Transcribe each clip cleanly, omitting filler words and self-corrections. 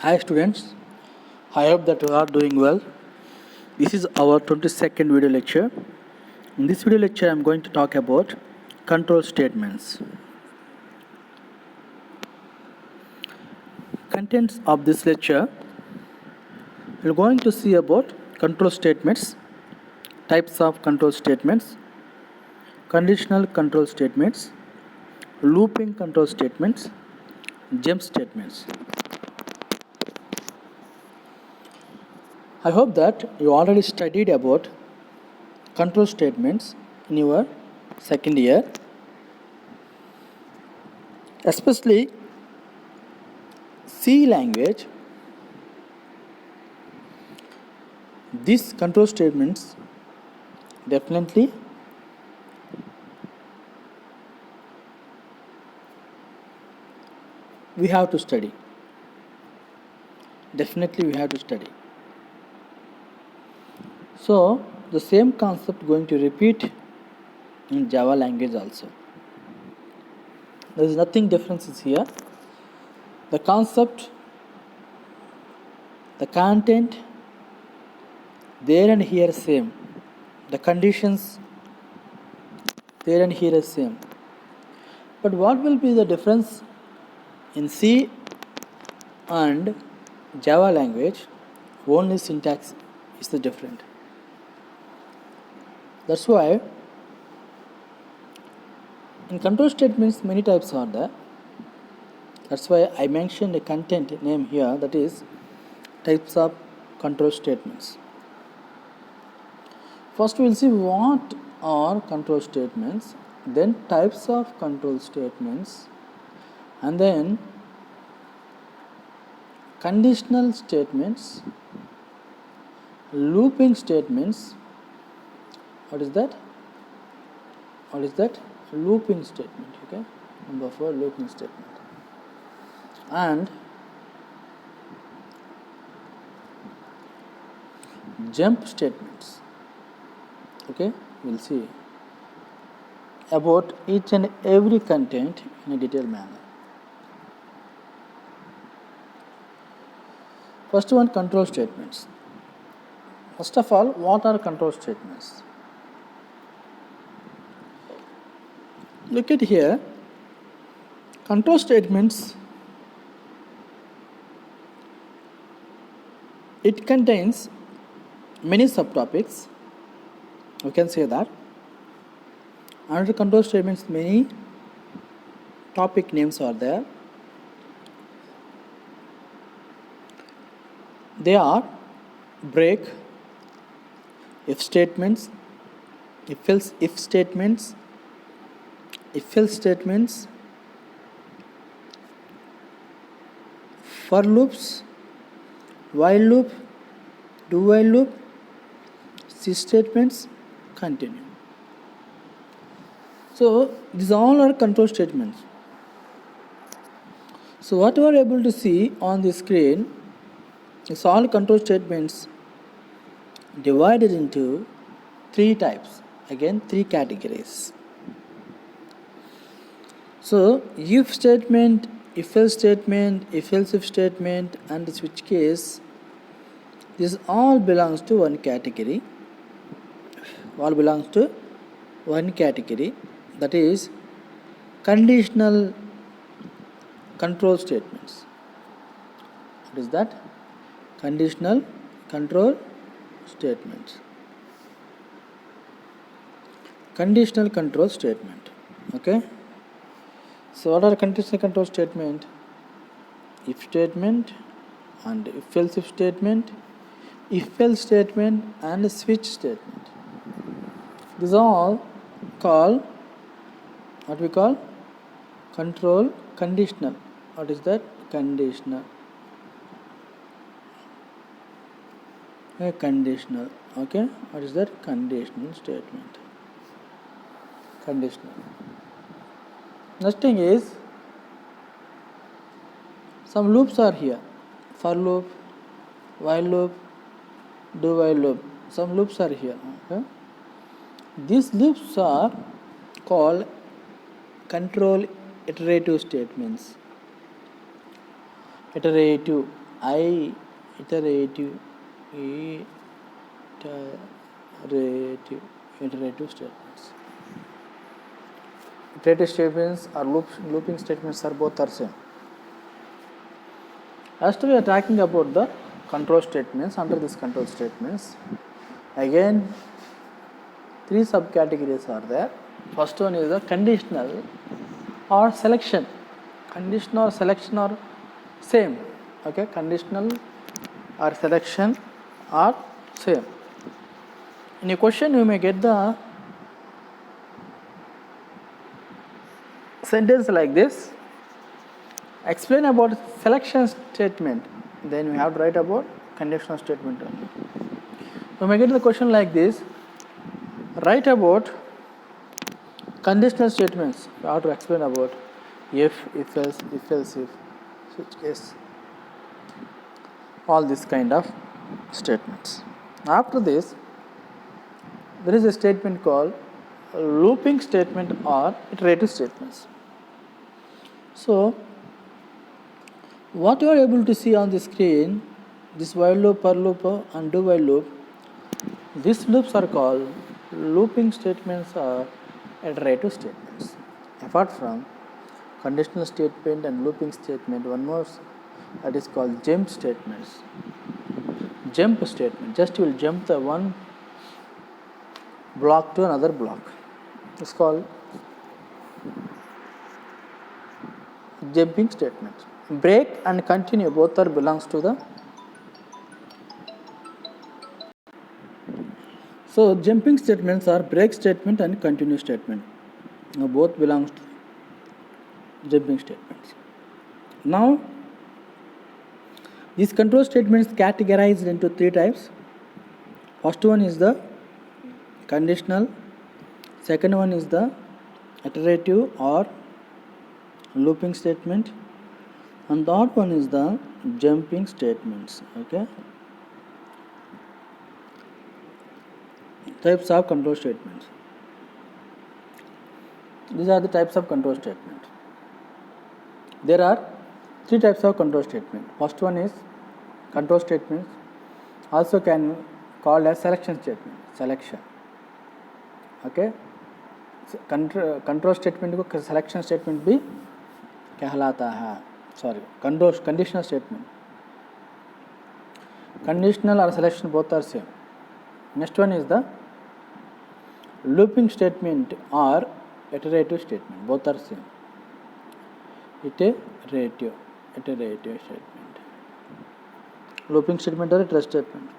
Hi students, I hope that you are doing well. This is our 22nd video lecture. In this video lecture I am going to talk about control statements. Contents of this lecture, we are going to see about control statements, types of control statements, conditional control statements, looping control statements, jump statements. I hope that you already studied about control statements in your second year, especially C language. These control statements definitely we have to study. Definitely we have to study. So the same concept going to repeat in Java language also. There is nothing differences here. The concept, the content, there and here same. The conditions, there and here is same. But what will be the difference in C and Java language? Only syntax is the different. That's why in control statements many types are there. That's why I mentioned a content name here, that is types of control statements. First we will see what are control statements, then types of control statements, and then conditional statements, looping statements. What is that? Looping statement. Okay, number 4, looping statement, and jump statements. Okay, we'll see about each and every content in a detailed manner. First one, control statements. First of all, what are control statements? Look at here. Control statements, it contains many subtopics. We can say that. Under control statements, many topic names are there. They are break, if statements, if else if statements, if else statements, for loops, while loop, do while loop, C statements, continue. So these all are control statements. So what you are able to see on the screen is all control statements divided into 3 types, again 3 categories. So if statement, if else statement, if else if statement, and the switch case, this all belongs to one category. All belongs to one category, that is conditional control statements. What is that? Conditional control statements. Conditional control statement. Okay. So what are conditional control statement? If statement and if else if statement, if else statement, and switch statement. These all called what we call control conditional. What is that? Conditional. Conditional. Okay, what is that? Conditional statement. Conditional. Next thing is some loops are here. For loop, while loop, do while loop. Some loops are here. Okay. These loops are called control iterative statements. Iterative. iterative statements. Iterative statements or looping statements are both are same. As we are talking about the control statements, under these control statements, again 3 subcategories are there. First one is the conditional or selection. Conditional or selection are same. Okay, conditional or selection are same. In a question you may get the sentence like this: explain about selection statement, then we have to write about conditional statement only. You may get the question like this: write about conditional statements. You have to explain about if else, if, switch case, all this kind of statements. After this, there is a statement called looping statement or iterative statements. So, what you are able to see on the screen, this while loop, for loop, and do while loop, these loops are called looping statements or iterative statements. Apart from conditional statement and looping statement, one more that is called jump statements. Jump statement, just you will jump the one block to another block. It's called jumping statement. Break and continue both are belongs to the. So jumping statements are break statement and continue statement. Now both belongs to jumping statements. Now these control statements categorized into 3 types. First one is the conditional, second one is the iterative or looping statement, and third one is the jumping statements. Okay, types of control statements. These are the types of control statement. There are 3 types of control statement. First one is control statements, also can called as selection statement. Selection. Okay, control statement को selection statement भी कहलाता है. Sorry, conditional statement. Conditional or selection both are same. Next one is the looping statement or iterative statement. Both are same. Iterative statement. Looping statement or iterative statement.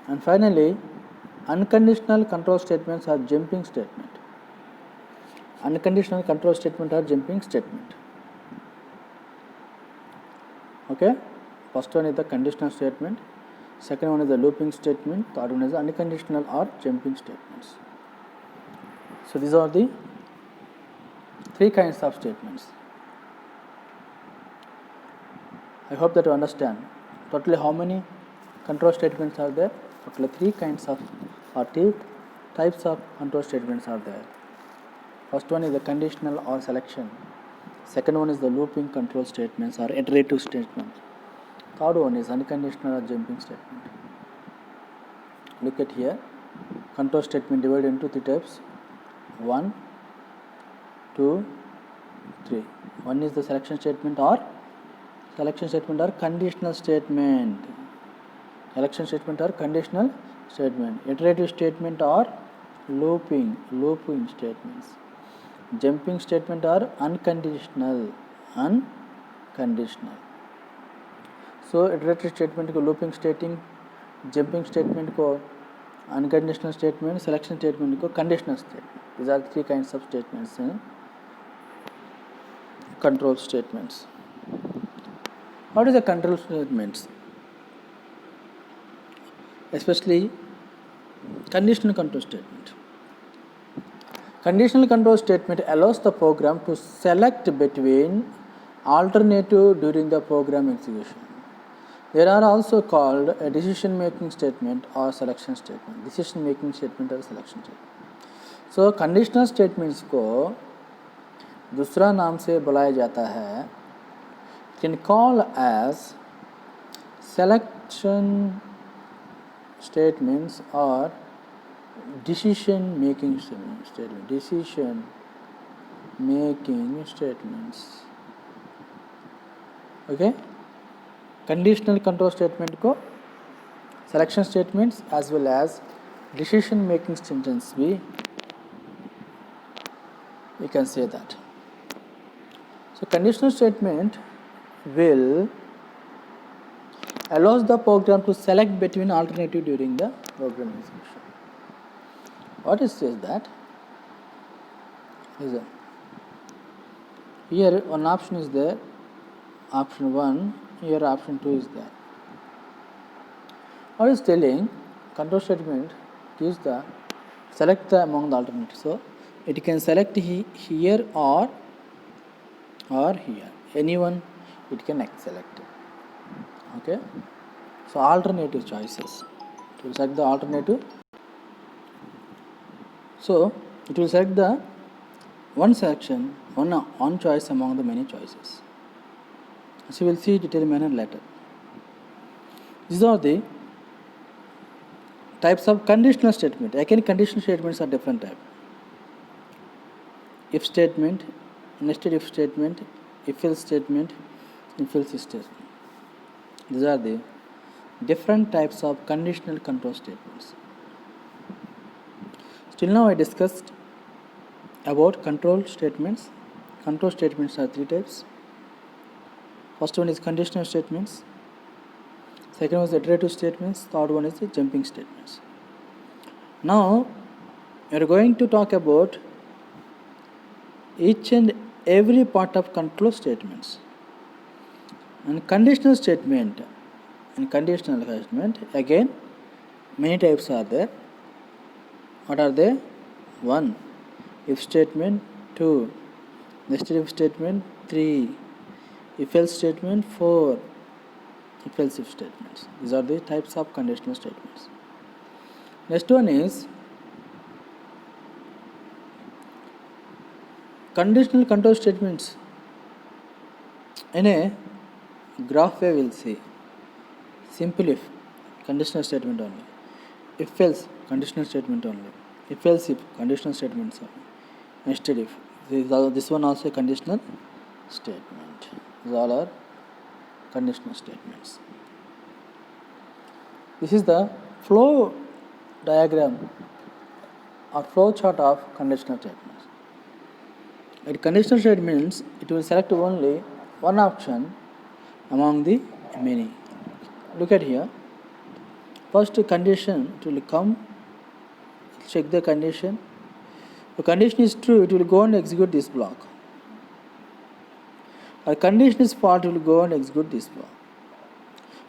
And finally, unconditional control statements are jumping statement. Unconditional control statement or jumping statement. Okay, first one is the conditional statement, second one is the looping statement, third one is the unconditional or jumping statements. So these are the 3 kinds of statements. I hope that you understand. Totally how many control statements are there? Totally 3 kinds of or 3 types of control statements are there. First one is the conditional or selection. Second one is the looping control statements or iterative statements. Third one is unconditional or jumping statement. Look at here. Control statement divided into 3 types. 1, 2, 3. One is the selection statement or conditional statement. Selection statement or conditional statement. Iterative statement or looping statements. Jumping statement or unconditional. So iterative statement को looping stating, jumping statement को unconditional statement, selection statement को conditional statement. These are 3 kinds of statements in control statements. What is the control statements? Especially conditional control statement. Conditional control statement allows the program to select between alternative during the program execution. They are also called a decision making statement or selection statement. Decision making statement or selection statement. So conditional statements को दूसरा नाम से बुलाया जाता है, can call as selection statements or decision making statement. Decision making statements. Okay, conditional control statement को selection statements as well as decision making statements we can say that. So conditional statement will allows the program to select between alternative during the program execution. What it says that is here one option is there, option 1, here option 2 is there. What is telling, control statement gives the select the among the alternatives. So it can select here or here, anyone it can select. Okay, so alternative choices, it will select the alternative. So it will select the one selection, one choice among the many choices. As you will see detailed manner later. These are the types of conditional statement. Again, conditional statements are different type. If statement, nested if statement, if else statement, if else statement. These are the different types of conditional control statements. Till now I discussed about control statements. Control statements are 3 types. First one is conditional statements. Second one is iterative statements. Third one is the jumping statements. Now we are going to talk about each and every part of control statements. And conditional statement, again many types are there. What are they? 1. If statement. 2. Nested if statement. 3. If else statement. 4. If else if statements. These are the types of conditional statements. Next one is conditional control statements. In a graph way we will see simple if, conditional statement only. If else, conditional statement only. If else if, conditional statements only. Nested if, this one also a conditional statement. These all are conditional statements. This is the flow diagram or flow chart of conditional statements. At conditional statements, it will select only one option among the many. Look at here. First condition, it will come, check the condition. The condition is true, it will go and execute this block. A condition is false, it will go and execute this block.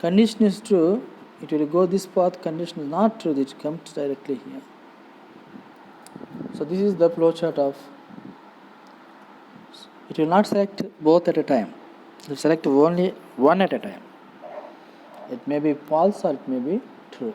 Condition is true, it will go this path. Condition is not true, it comes directly here. So this is the flow chart of. It will not select both at a time. It will select only one at a time. It may be false or it may be true.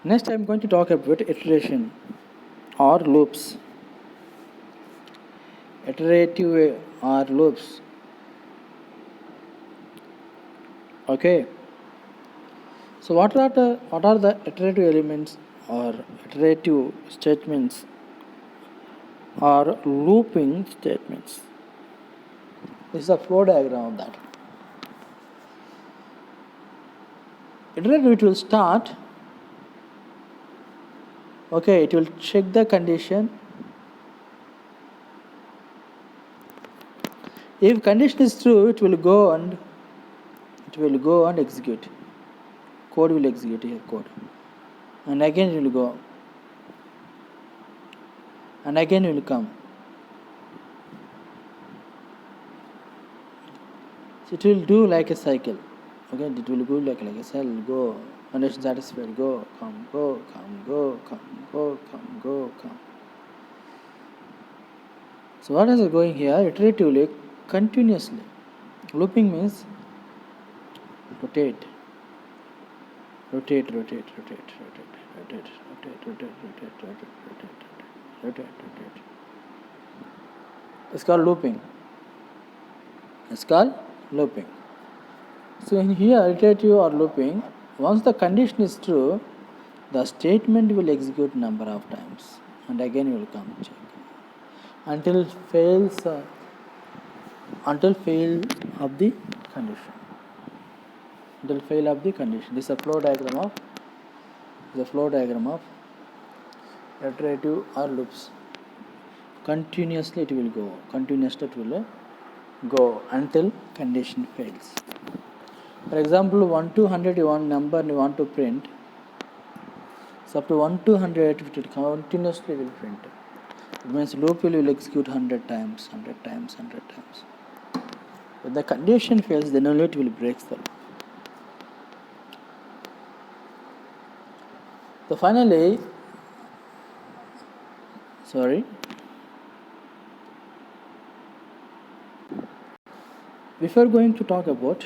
Next I am going to talk about iteration or loops. Iterative or loops. Okay. So what are the iterative elements or iterative statements or looping statements? This is a flow diagram of that. Iterative, it will start. Okay, it will check the condition. If condition is true, it will go and execute. Code will execute here, code. And again it will go. And again it will come. So it will do like a cycle. Again it will go like a cycle. Go. Condition satisfied. Go. Come. Go. Come. Go. Come. Go. Come. Go. Come. So what is going here? Iteratively, continuously. Looping means rotate. Rotate. It's called looping. It's called looping. So in here, iterative or looping, once the condition is true, the statement will execute number of times, and again you will come check until fail of the condition. Until fail of the condition. This is a flow diagram of iterative or loops. Continuously it will go until condition fails. For example, 1 to 100 you want number you want to print. So up to 1 to 100 it continuously will print. It means loop will execute 100 times. If the condition fails, then only it will break the loop. So finally, before going to talk about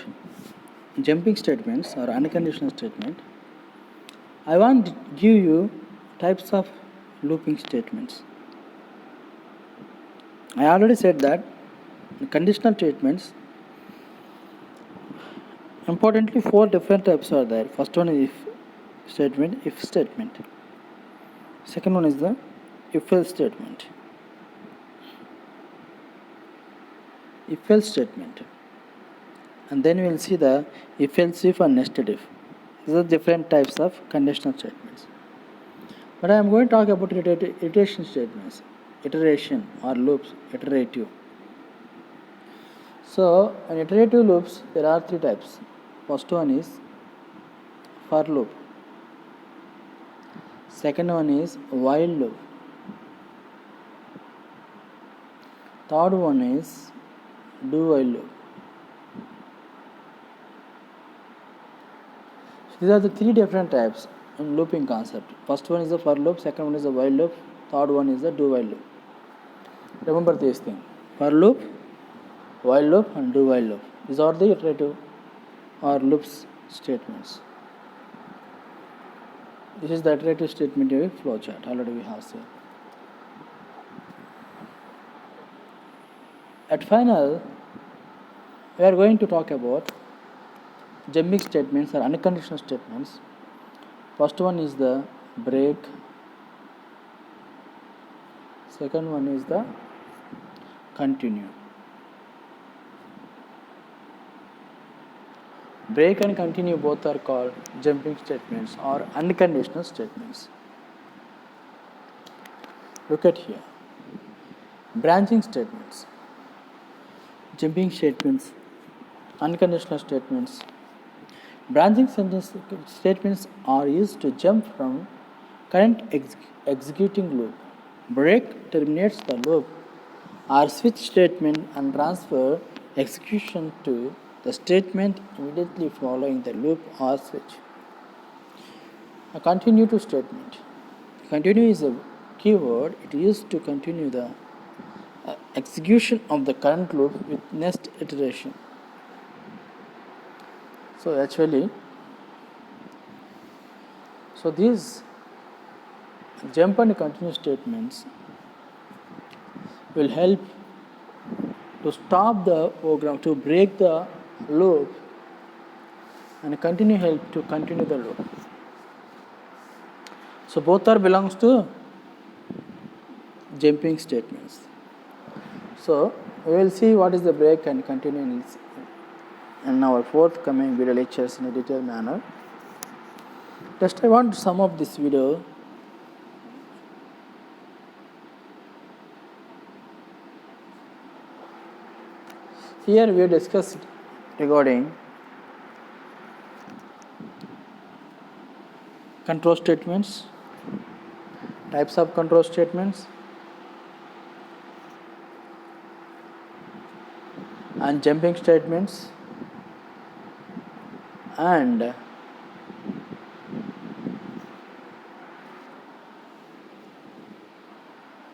jumping statements or unconditional statement, I want to give you types of looping statements. I already said that conditional statements, importantly 4 different types are there. First one is if statement. Second one is the if-else statement. If-else statement. And then we will see the if-else if and nested if. These are different types of conditional statements. But I am going to talk about iteration statements. Iteration or loops, iterative. So in iterative loops there are 3 types. First one is for loop. Second one is while loop. Third one is do while loop. So these are the 3 different types in looping concept. First one is the for loop, second one is the while loop, third one is the do while loop. Remember these things: for loop, while loop and do while loop. These are the iterative or loops statements. This is the iterative statement flowchart. Already we have seen. At final, we are going to talk about jumping statements or unconditional statements. First one is the break. Second one is the continue. Break and continue both are called jumping statements or unconditional statements. Look at here. Branching statements, jumping statements, unconditional statements. Branching statements are used to jump from current executing loop. Break terminates the loop or switch statement and transfer execution to the statement immediately following the loop or switch. A continue to statement. Continue is a keyword. It is used to continue the execution of the current loop with next iteration. So these jump and continue statements will help to stop the program, to break the loop, and continue help to continue the loop. So both are belongs to jumping statements. So we will see what is the break and continue in our forthcoming video lectures in a detailed manner. Just I want to sum up this video. Here we have discussed regarding control statements, types of control statements, and jumping statements, and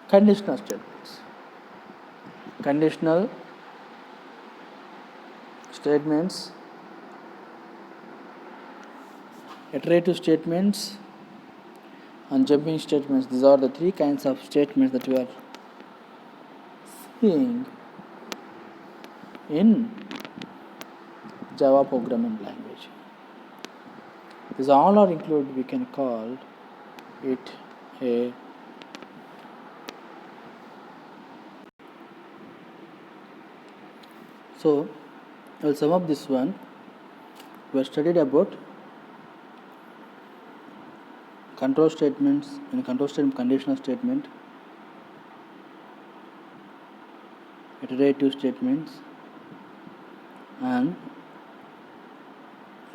conditional statements. Conditional statements, iterative statements, and jumping statements. These are the 3 kinds of statements that we are seeing in Java programming language. These all are included. We can call it a so. I'll sum up this one. We have studied about control statements in control statement, conditional statement, iterative statements, and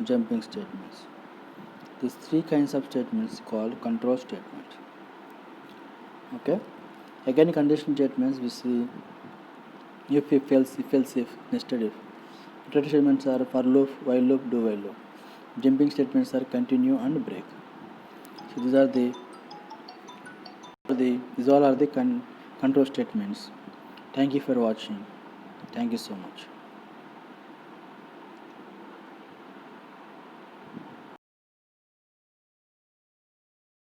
jumping statements. These three kinds of statements called control statement. Okay. Again, conditional statements we see if else, if, nested if. Iterative statements are for loop, while loop, do while loop. Jumping statements are continue and break. So these all are the control statements. Thank you for watching. Thank you so much.